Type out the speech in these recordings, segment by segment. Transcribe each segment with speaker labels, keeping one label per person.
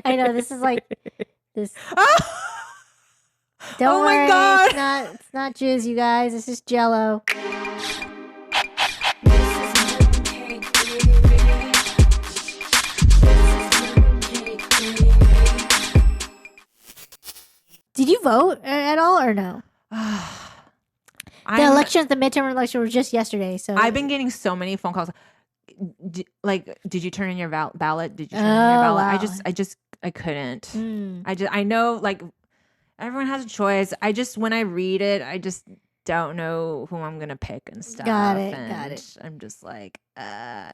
Speaker 1: I know this is like this. Don't
Speaker 2: Oh
Speaker 1: worry,
Speaker 2: my God.
Speaker 1: it's not jizz, you guys. This is Jello. Did you vote at all or no? The midterm election was just yesterday. So
Speaker 2: I've been getting so many phone calls. Did you turn in your ballot? Did you turn in your ballot?
Speaker 1: Wow.
Speaker 2: I couldn't. I know, like, everyone has a choice. When I read it, I just don't know who I'm gonna pick and stuff.
Speaker 1: Got it.
Speaker 2: I'm just like,
Speaker 1: Right,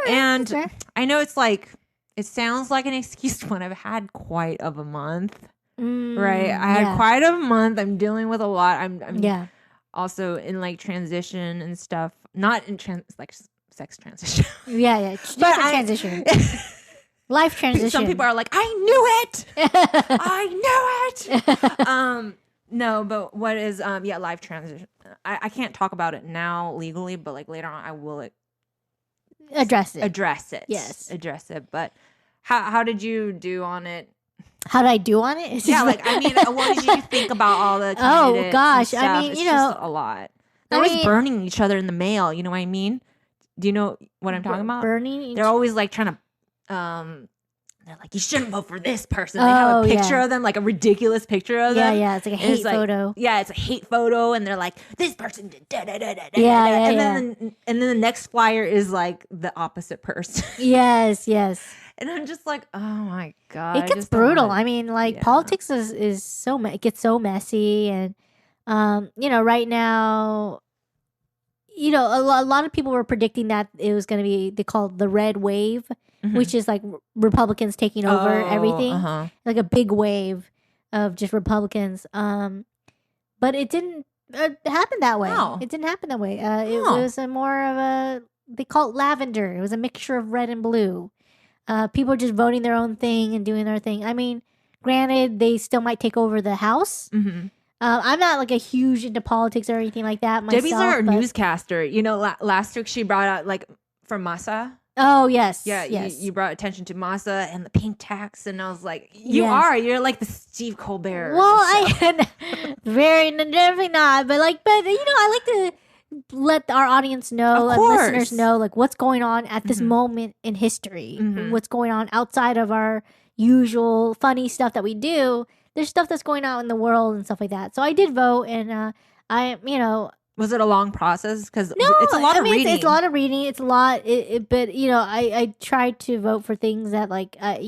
Speaker 2: and I know it's like, it sounds like an excuse when I've had quite of a month, right? I had quite of a month. I'm dealing with a lot. I'm also in like transition and stuff. Not in sex transition.
Speaker 1: Yeah.
Speaker 2: But
Speaker 1: transition. Life transition.
Speaker 2: Some people are like, I knew it. I knew it. No, but what is life transition? I can't talk about it now legally, but like later on I will
Speaker 1: address it.
Speaker 2: Yes. Address it. But how did you do on it?
Speaker 1: How did I do on it?
Speaker 2: Yeah, like, I mean, what did you think about all the candidates?
Speaker 1: Oh gosh,
Speaker 2: and stuff?
Speaker 1: I mean,
Speaker 2: it's just a lot. They're always burning each other in the mail. You know what I mean? Do you know what I'm talking about?
Speaker 1: Burning.
Speaker 2: They're always like trying to. They're like, you shouldn't vote for this person. They have a picture of them, like a ridiculous picture of them.
Speaker 1: Yeah, it's like a hate photo.
Speaker 2: Yeah, it's a hate photo, and they're like, this person did da da da da da.
Speaker 1: And
Speaker 2: then the next flyer is like the opposite person.
Speaker 1: Yes.
Speaker 2: And I'm just like, oh my God.
Speaker 1: It gets brutal. I mean, like, politics is so it gets so messy, and right now, a lot of people were predicting that it was going to be, they called the red wave, which is like Republicans taking over everything, like a big wave of just Republicans. But it didn't happen that way.
Speaker 2: No.
Speaker 1: It didn't happen that way. It was more of a, they call it lavender. It was a mixture of red and blue. People are just voting their own thing and doing their thing. I mean, granted, they still might take over the House. I'm not like a huge into politics or anything like that myself.
Speaker 2: Debbie's our newscaster. Last week she brought out, like, from Massa.
Speaker 1: Oh, yes.
Speaker 2: Yeah,
Speaker 1: yes.
Speaker 2: You brought attention to Massa and the pink tax, and I was like, you're like the Steve Colbert.
Speaker 1: Well, definitely not. But I like to let our audience know, and listeners know, like, what's going on at this moment in history, what's going on outside of our usual funny stuff that we do. There's stuff that's going on in the world and stuff like that. So I did vote, and
Speaker 2: was it a long process? Because it's a lot of reading.
Speaker 1: It's a lot of reading. It's a lot. But I tried to vote for things that, like, that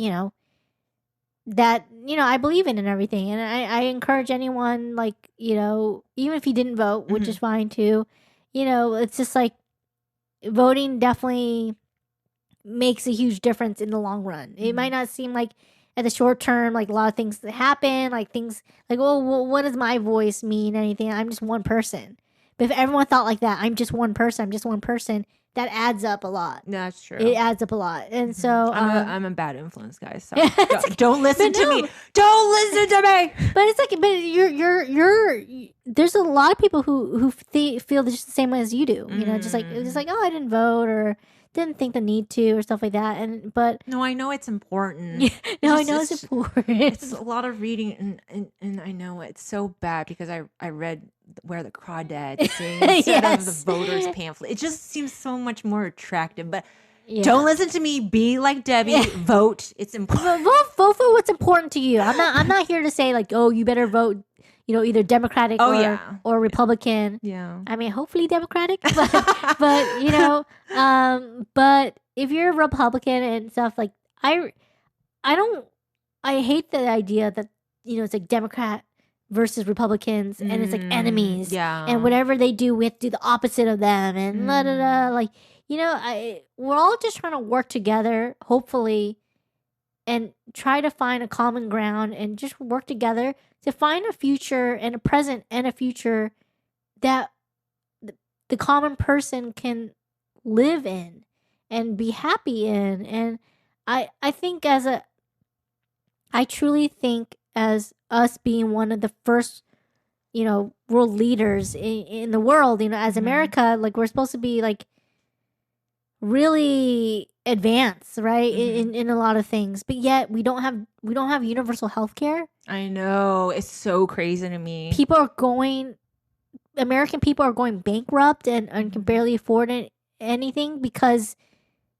Speaker 1: I believe in and everything. And I encourage anyone, like, even if you didn't vote, which is fine too. It's just like voting definitely makes a huge difference in the long run. It might not seem like at the short term, like, a lot of things that happen, like things like, well, what does my voice mean? Anything? I'm just one person. But if everyone thought like that, I'm just one person, that adds up a lot.
Speaker 2: That's true.
Speaker 1: It adds up a lot. And so
Speaker 2: I'm a bad influence, guys. So don't listen to me. Don't listen to me.
Speaker 1: But it's like, you're there's a lot of people who feel just the same way as you do. Just like, oh, I didn't vote, or didn't think the need to, or stuff like that. But
Speaker 2: no, I know it's important.
Speaker 1: It's important.
Speaker 2: It's a lot of reading, and I know it's so bad because I read Where the Crawdads Sing instead of the voters pamphlet. It just seems so much more attractive. But don't listen to me. Be like Debbie. Vote. It's important.
Speaker 1: Vote for what's important to you. I'm not here to say, like, oh, you better vote, either Democratic or Republican.
Speaker 2: Yeah.
Speaker 1: I mean, hopefully Democratic, but but if you're a Republican and stuff, like, I hate the idea that, it's like Democrat versus Republicans, and it's like enemies.
Speaker 2: Yeah.
Speaker 1: And whatever they do, we have to do the opposite of them, and like, we're all just trying to work together, hopefully, and try to find a common ground and just work together to find a future and a present and a future that the common person can live in and be happy in. And I think I truly think, as us being one of the first, world leaders in the world, as America, like, we're supposed to be, like, really advanced, right? In a lot of things, but yet we don't have universal health care.
Speaker 2: I know, it's so crazy to me.
Speaker 1: American people are going bankrupt and can barely afford anything because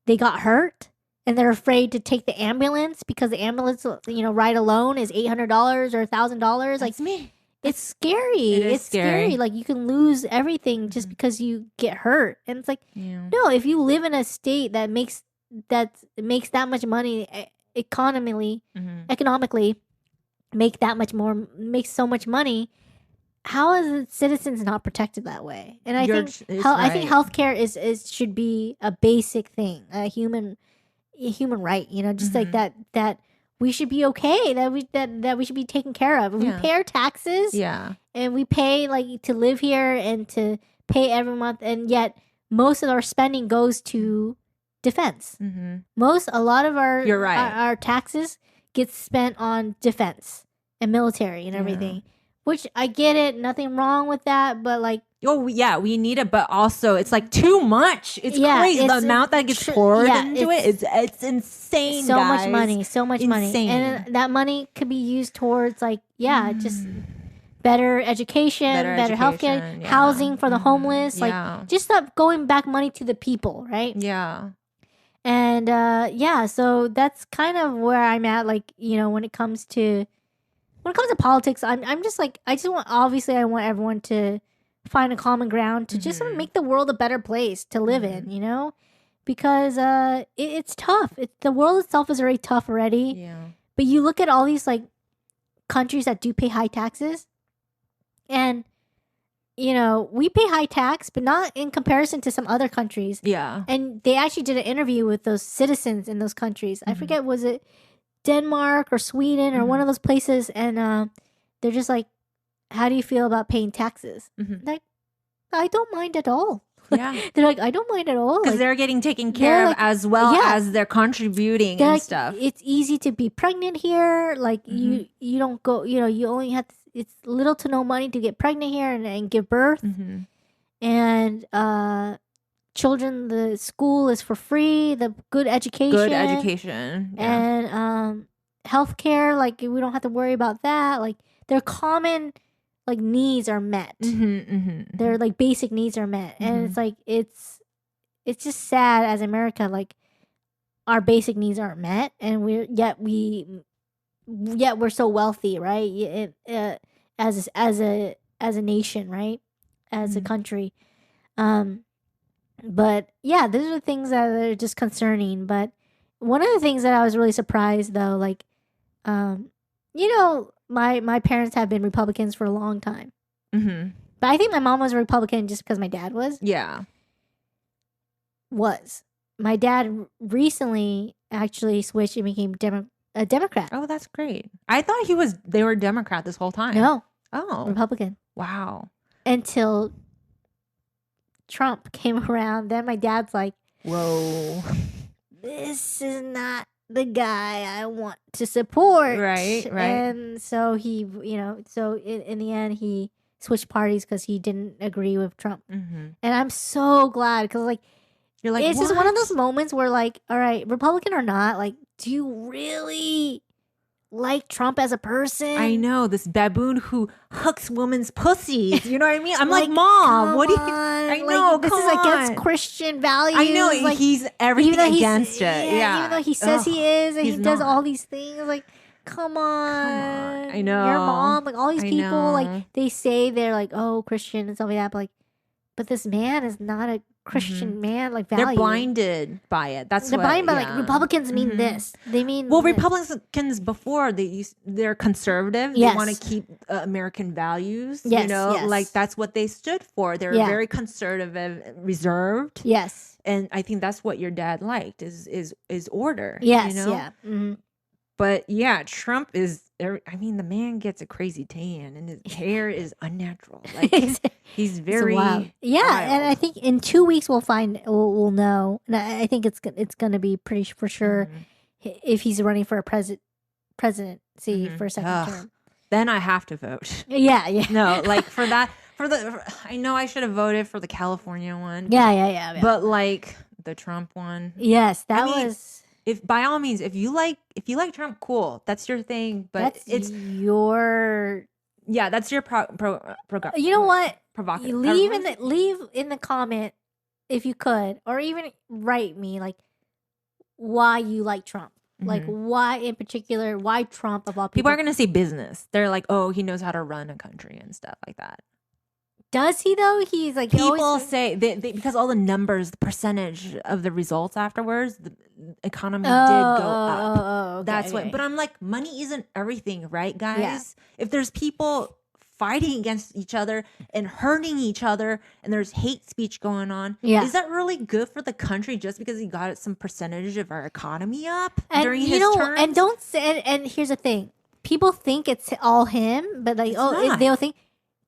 Speaker 1: they got hurt and they're afraid to take the ambulance because the ambulance, ride alone is $800 or $1,000. Like
Speaker 2: me.
Speaker 1: It's scary. It's scary. Like you can lose everything just because you get hurt. And it's like, no, if you live in a state that makes that much money economically, makes so much money, how is the citizens not protected that way? And I think healthcare is should be a basic thing, a human right, just like that we should be okay, that we should be taken care of. We pay our taxes, and we pay like to live here and to pay every month, and yet most of our spending goes to defense. A lot of our taxes get spent on defense and military and everything, which I get it, nothing wrong with that, but like,
Speaker 2: oh yeah, we need it, but also it's like too much. It's crazy. The amount that gets poured into it's insane.
Speaker 1: So much money, and that money could be used towards like just better education, better healthcare, housing for the homeless. Like just stop going back money to the people, right?
Speaker 2: Yeah.
Speaker 1: And so that's kind of where I'm at. Like when it comes to politics, I'm just like I want everyone to find a common ground to just make the world a better place to live in, because it's tough. The world itself is already tough already.
Speaker 2: Yeah.
Speaker 1: But you look at all these like countries that do pay high taxes, and we pay high tax, but not in comparison to some other countries.
Speaker 2: Yeah.
Speaker 1: And they actually did an interview with those citizens in those countries. I forget, was it Denmark or Sweden or one of those places, and they're just like, how do you feel about paying taxes? Like, I don't mind at all.
Speaker 2: Yeah.
Speaker 1: They're like, I don't mind at all.
Speaker 2: Because they're getting taken care of as well as they're contributing and stuff.
Speaker 1: It's easy to be pregnant here. Like, you don't go, you only have, it's little to no money to get pregnant here and give birth. And children, the school is for free, the good education.
Speaker 2: Yeah.
Speaker 1: And healthcare, like, we don't have to worry about that. Like, their common like needs are met. Their like basic needs are met, and it's like it's just sad as America, like our basic needs aren't met, and we're so wealthy, right? As a nation, right? As a country, but yeah, those are things that are just concerning. But one of the things that I was really surprised though, like, my parents have been Republicans for a long time. But I think my mom was a Republican just because my dad was.
Speaker 2: Yeah.
Speaker 1: My dad recently actually switched and became a Democrat.
Speaker 2: Oh, that's great. I thought they were Democrat this whole time.
Speaker 1: No.
Speaker 2: Oh.
Speaker 1: Republican.
Speaker 2: Wow.
Speaker 1: Until Trump came around. Then my dad's like,
Speaker 2: whoa.
Speaker 1: This is not the guy I want to support.
Speaker 2: Right.
Speaker 1: And so he, in the end, he switched parties because he didn't agree with Trump. And I'm so glad because, like,
Speaker 2: you're like,
Speaker 1: it's just one of those moments where, like, all right, Republican or not, like, do you really like Trump as a person?
Speaker 2: I know, this baboon who hooks women's pussies. You know what I mean? I'm like, Mom, what do you? I know,
Speaker 1: this is against Christian values.
Speaker 2: I know,
Speaker 1: like,
Speaker 2: he's everything against it. Yeah,
Speaker 1: even though he says he is, and he does all these things, like, come on.
Speaker 2: I know,
Speaker 1: your mom, like all these people, like they say they're like, oh, Christian and stuff like that, but this man is not a Christian man, like value.
Speaker 2: They're blinded by it. They're
Speaker 1: blinded by like Republicans mean this. They mean
Speaker 2: Republicans before they're conservative.
Speaker 1: Yes.
Speaker 2: They want to keep American values.
Speaker 1: Yes,
Speaker 2: like that's what they stood for. They're very conservative, reserved.
Speaker 1: Yes,
Speaker 2: and I think that's what your dad liked is order.
Speaker 1: Yes, yeah.
Speaker 2: But yeah, Trump is. I mean, the man gets a crazy tan, and his hair is unnatural. Like he's very
Speaker 1: wild. And I think in 2 weeks we'll know. And I think it's gonna be pretty for sure if he's running for a presidency for a second term.
Speaker 2: Then I have to vote.
Speaker 1: Yeah.
Speaker 2: No, like for that. I know I should have voted for the California one.
Speaker 1: Yeah.
Speaker 2: But like The Trump one.
Speaker 1: Yes, that was.
Speaker 2: If by all means, if you like Trump, cool, that's your thing. But
Speaker 1: it's your.
Speaker 2: Yeah, that's your
Speaker 1: you know what?
Speaker 2: Provocative.
Speaker 1: Leave in the comment if you could, or even write me like why you like Trump. Like why in particular, why Trump of all people?
Speaker 2: People are gonna say business. They're like, oh, he knows how to run a country and stuff like that.
Speaker 1: Does he though? He's like
Speaker 2: people say they because all the numbers, the percentage of the results afterwards, the economy did go up.
Speaker 1: Okay,
Speaker 2: that's what. But I'm like, money isn't everything, right, guys? Yeah. If there's people fighting against each other and hurting each other, and there's hate speech going on, is that really good for the country just because he got some percentage of our economy up during his term?
Speaker 1: And don't say. And here's the thing: people think it's all him, but like, they'll think.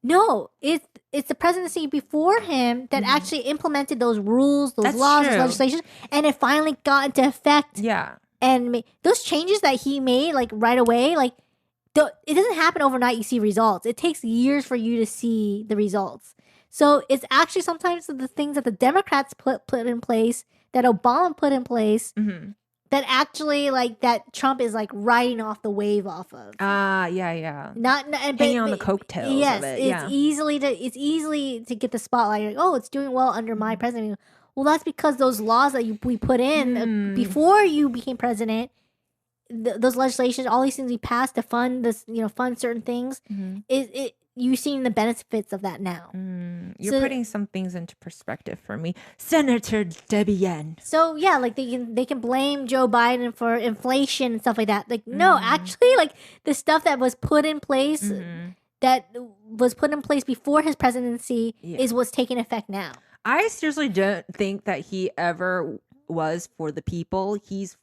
Speaker 1: No, it's the presidency before him that actually implemented those rules, those laws, those legislation, and it finally got into effect.
Speaker 2: Yeah.
Speaker 1: And those changes that he made, like right away, like it doesn't happen overnight. You see results. It takes years for you to see the results. So it's actually sometimes the things that the Democrats put in place, that Obama put in place, that actually like that Trump is like riding off the wave off of.
Speaker 2: Yeah.
Speaker 1: Not
Speaker 2: hanging on the coattails.
Speaker 1: Yes,
Speaker 2: of it.
Speaker 1: It's easily to get the spotlight. Like, oh, it's doing well under my president. Well, that's because those laws that we put in before you became president, those legislations, all these things we passed to fund this, fund certain things. You're seeing the benefits of that now.
Speaker 2: You're putting some things into perspective for me, Senator Debbie Yen.
Speaker 1: So yeah, like they can blame Joe Biden for inflation and stuff like that. Like no, actually, like the stuff that was put in place, before his presidency is what's taking effect now.
Speaker 2: I seriously don't think that he ever was for the people. He's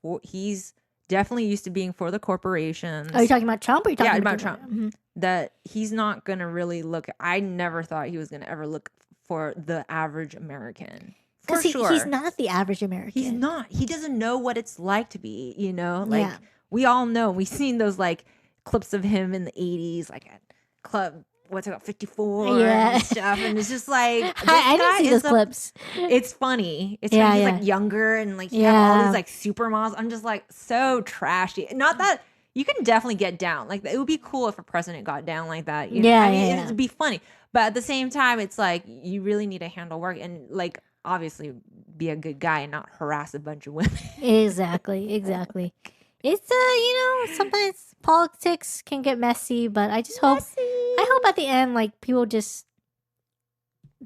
Speaker 2: definitely used to being for the corporations.
Speaker 1: Are you talking about Trump? Or are you talking
Speaker 2: about Trump? That he's not going to really look. I never thought he was going to ever look for the average American. For sure.
Speaker 1: He's not the average American.
Speaker 2: He's not. He doesn't know what it's like to be, like we all know. We've seen those like clips of him in the 80s, like at club, what's it called, 54 and stuff. And it's just like,
Speaker 1: I didn't see those clips.
Speaker 2: It's funny. It's funny. He's like younger and like he have all these like supermodels. I'm just like so trashy. Not that you can definitely get down. Like it would be cool if a president got down like that. It'd be funny. But at the same time, it's like you really need to handle work and like obviously be a good guy and not harass a bunch of women.
Speaker 1: Exactly. It's sometimes politics can get messy, but I just hope at the end like people just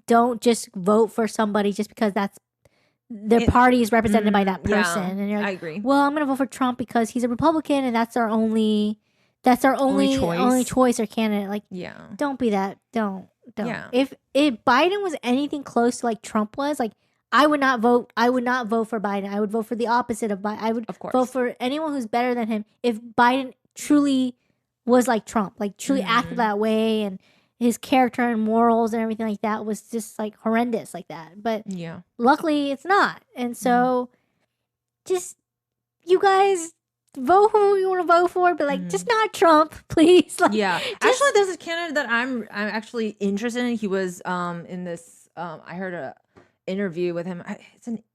Speaker 1: don't just vote for somebody just because that's their party is represented by that person. And you're like,
Speaker 2: I agree.
Speaker 1: Well, I'm gonna vote for Trump because he's a Republican and that's our only choice or candidate. Like, don't be that. Don't. Yeah. If Biden was anything close to like Trump was, like I would not vote for Biden. I would vote for the opposite of Biden. I would vote for anyone who's better than him if Biden truly was like Trump, like truly acted that way and his character and morals and everything like that was just like horrendous like that. But luckily it's not. And so just you guys vote who you want to vote for, but like just not Trump, please. Like,
Speaker 2: actually there's a candidate that I'm actually interested in. He was in this I heard a interview with him.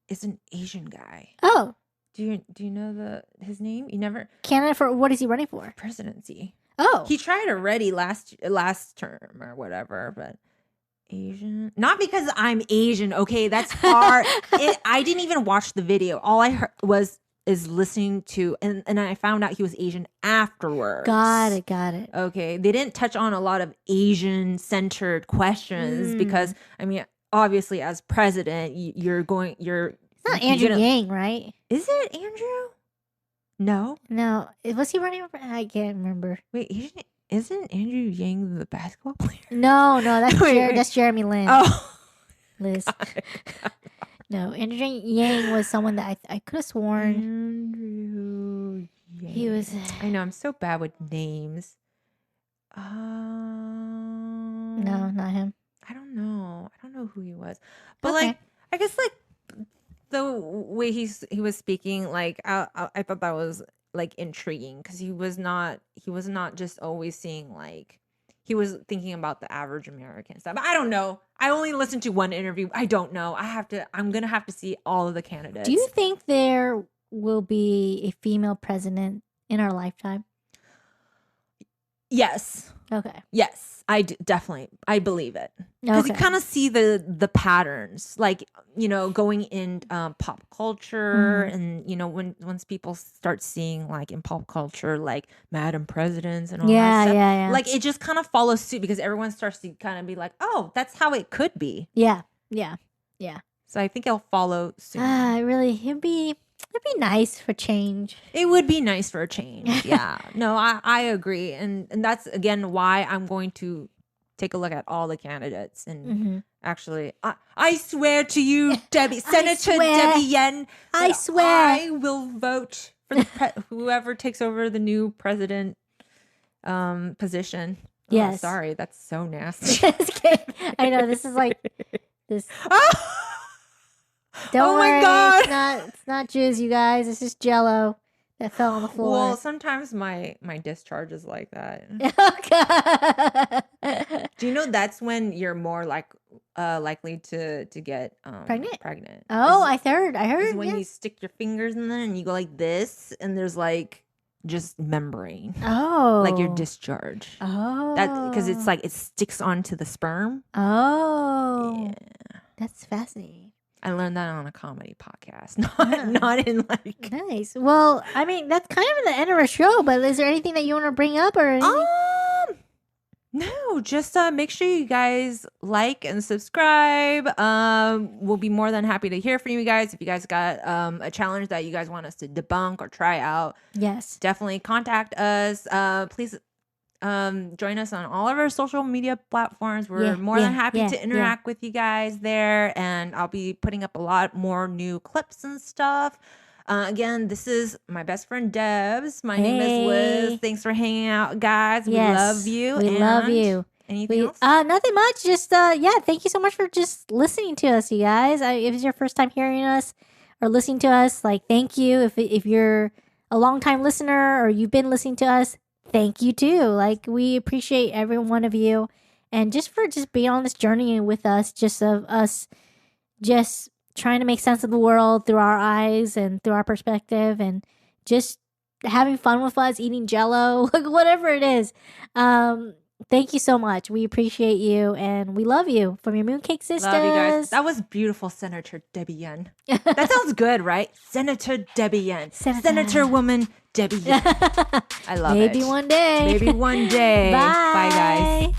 Speaker 2: It's an Asian guy.
Speaker 1: Oh,
Speaker 2: do you know his name? You never
Speaker 1: candidate for what is he running for?
Speaker 2: Presidency.
Speaker 1: Oh,
Speaker 2: he tried already last term or whatever, but Asian. Not because I'm Asian. Okay, that's far. I didn't even watch the video. All I heard is listening to, and I found out he was Asian afterwards.
Speaker 1: Got it.
Speaker 2: Okay, they didn't touch on a lot of Asian centered questions because I mean, obviously, as president, you're.
Speaker 1: It's not Andrew Yang, right?
Speaker 2: Is it Andrew? No.
Speaker 1: Was he running for? I can't remember.
Speaker 2: Wait, isn't Andrew Yang the basketball player?
Speaker 1: No, that's that's Jeremy Lin.
Speaker 2: Oh,
Speaker 1: Liz. No, Andrew Yang was someone that I could have sworn.
Speaker 2: Andrew Yang.
Speaker 1: He was.
Speaker 2: I know I'm so bad with names.
Speaker 1: No, not him.
Speaker 2: I don't know who he was, but like I guess like the way he was speaking, like I thought that was like intriguing because he was not just always saying like he was thinking about the average American stuff. I don't know. I only listened to one interview. I don't know. I'm going to have to see all of the candidates.
Speaker 1: Do you think there will be a female president in our lifetime?
Speaker 2: Yes.
Speaker 1: Okay.
Speaker 2: Yes. Definitely. I believe it. Because you kind of see the patterns, like, going in pop culture, and, once people start seeing, like, in pop culture, like, Madam Presidents and all that stuff. Yeah. Like, it just kind of follows suit because everyone starts to kind of be like, oh, that's how it could be.
Speaker 1: Yeah.
Speaker 2: So I think it'll follow soon.
Speaker 1: It'd be nice for change.
Speaker 2: It would be nice for a change. Yeah. No, I agree. And that's, again, why I'm going to take a look at all the candidates. And actually, I swear to you, Debbie, Senator Debbie Yen,
Speaker 1: I swear.
Speaker 2: I will vote for whoever takes over the new president position.
Speaker 1: Yes.
Speaker 2: Oh, sorry, that's so nasty.
Speaker 1: I know, this is like this.
Speaker 2: Don't worry, my God.
Speaker 1: It's not jizz, you guys. It's just Jello that fell on the floor.
Speaker 2: Well, sometimes my discharge is like that. Do you know that's when you're more likely to get pregnant?
Speaker 1: Oh, I heard.
Speaker 2: When you stick your fingers in there and you go like this, and there's like just membrane.
Speaker 1: Oh,
Speaker 2: like your discharge.
Speaker 1: Oh,
Speaker 2: that because it's like it sticks onto the sperm.
Speaker 1: Oh,
Speaker 2: yeah,
Speaker 1: that's fascinating.
Speaker 2: I learned that on a comedy podcast, not in like.
Speaker 1: Nice. Well, I mean, that's kind of the end of our show. But is there anything that you want to bring up or anything?
Speaker 2: No, just make sure you guys like and subscribe. We'll be more than happy to hear from you guys. If you guys got a challenge that you guys want us to debunk or try out,
Speaker 1: yes,
Speaker 2: definitely contact us. Please join us on all of our social media platforms. We're more than happy to interact with you guys there, and I'll be putting up a lot more new clips and stuff. Again, this is my best friend Debbs. My name is Liz. Thanks for hanging out, guys. We love you.
Speaker 1: We love you.
Speaker 2: Anything else?
Speaker 1: Nothing much. Just thank you so much for just listening to us, you guys. If it's your first time hearing us or listening to us, like, thank you. If you're a long-time listener or you've been listening to us, thank you too. Like, we appreciate every one of you, and just for being on this journey with us, just of us just trying to make sense of the world through our eyes and through our perspective, and just having fun with us, eating Jello, like whatever it is. Thank you so much. We appreciate you, and we love you. From your Mooncake Sisters.
Speaker 2: Love you guys. That was beautiful, Senator Debbie Yen. That sounds good, right? Senator Debbie Yen. Senator woman Debbie Yen. I love it.
Speaker 1: Maybe one day.
Speaker 2: Maybe one day.
Speaker 1: Bye.
Speaker 2: Bye, guys.